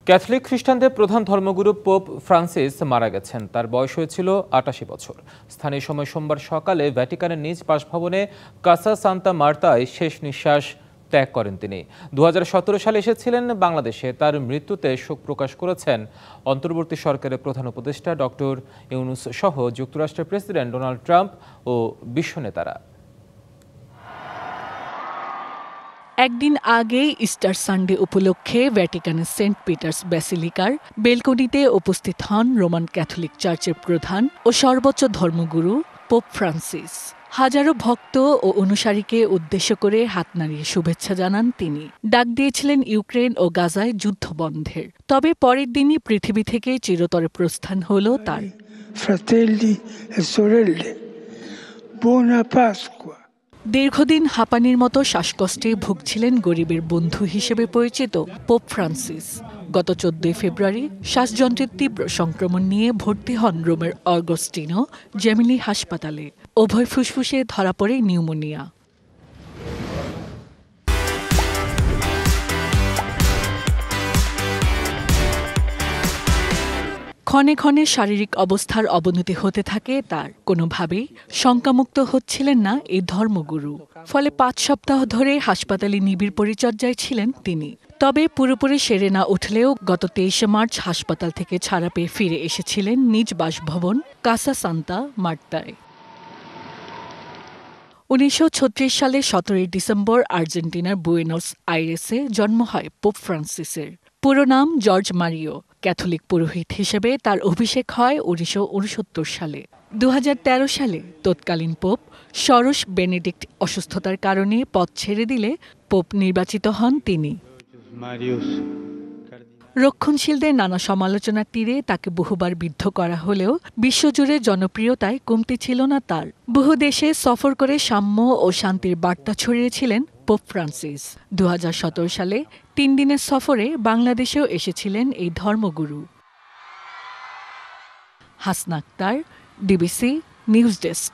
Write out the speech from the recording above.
Catholic খ্রিস্টানদের প্রধান ধর্মগুরু পোপ ফ্রান্সিস মারা গেছেন। তার বয়স হয়েছিল ৮৮ বছর। স্থানীয় সময় সোমবার সকালে ভ্যাটিকানের নিজ বাসভবনে কাসা সান্তা মার্তায় শেষ নিঃশ্বাস ত্যাগ করেন তিনি। ২০১৭ সালে এসেছিলেন বাংলাদেশে। তার মৃত্যুতে শোক প্রকাশ করেছেন অন্তর্বর্তী সরকারের প্রধান উপদেষ্টা ডক্টর ইউনুস সহ যুক্তরাষ্ট্রের প্রেসিডেন্ট ডোনাল্ড ট্রাম্প ও বিশ্ব নেতারা। একদিন আগেই ইস্টার সানডে উপলক্ষে ভ্যাটিকানের সেন্ট পিটার্স ব্যাসিলিকার বেলকনিতে উপস্থিত হন রোমান ক্যাথলিক চার্চের প্রধান ও সর্বোচ্চ ধর্মগুরু পোপ ফ্রান্সিস। হাজারো ভক্ত ও অনুসারীকে উদ্দেশ্য করে হাত নাড়িয়ে শুভেচ্ছা জানান তিনি। ডাক দিয়েছিলেন ইউক্রেন ও গাজায় যুদ্ধ বন্ধের। তবে পরের দিনই পৃথিবী থেকে চিরতরে প্রস্থান হল তার। দীর্ঘদিন হাঁপানির মতো শ্বাসকষ্টে ভুগছিলেন গরিবের বন্ধু হিসেবে পরিচিত পোপ ফ্রান্সিস। গত ১৪ ফেব্রুয়ারি শ্বাসযন্ত্রের তীব্র সংক্রমণ নিয়ে ভর্তি হন রোমের অগস্টিনো জেমিলি হাসপাতালে। উভয় ফুসফুসে ধরা পড়ে নিউমোনিয়া। ক্ষণে ক্ষণে শারীরিক অবস্থার অবনতি হতে থাকে তার। কোনোভাবেই শঙ্কামুক্ত হচ্ছিলেন না এই ধর্মগুরু। ফলে ৫ সপ্তাহ ধরে হাসপাতালে নিবিড় পরিচর্যায় ছিলেন তিনি। তবে পুরোপুরি সেরে না উঠলেও গত ২৩ মার্চ হাসপাতাল থেকে ছাড়া পেয়ে ফিরে এসেছিলেন নিজ বাসভবন কাসা সান্তা মার্তায়। ১৯৩৬ সালে ১৭ ডিসেম্বর আর্জেন্টিনার বুয়েনোস আইরেসে জন্ম হয় পোপ ফ্রান্সিসের। পুরো নাম জর্জ মারিও। ক্যাথলিক পুরোহিত হিসেবে তার অভিষেক হয় ১৯৬৯ সালে। ২০১৩ সালে তৎকালীন পোপ ষোড়শ বেনেডিক্ট অসুস্থতার কারণে পদ ছেড়ে দিলে পোপ নির্বাচিত হন তিনি। রক্ষণশীলদের নানা সমালোচনার তীরে তাকে বহুবার বিদ্ধ করা হলেও বিশ্বজুড়ে জনপ্রিয়তায় কমতি ছিল না তার। বহু দেশে সফর করে সাম্য ও শান্তির বার্তা ছড়িয়েছিলেন পোপ ফ্রান্সিস। ২০১৭ সালে ৩ দিনের সফরে বাংলাদেশেও এসেছিলেন এই ধর্মগুরু। Hasna Akhtar, DBC news desk.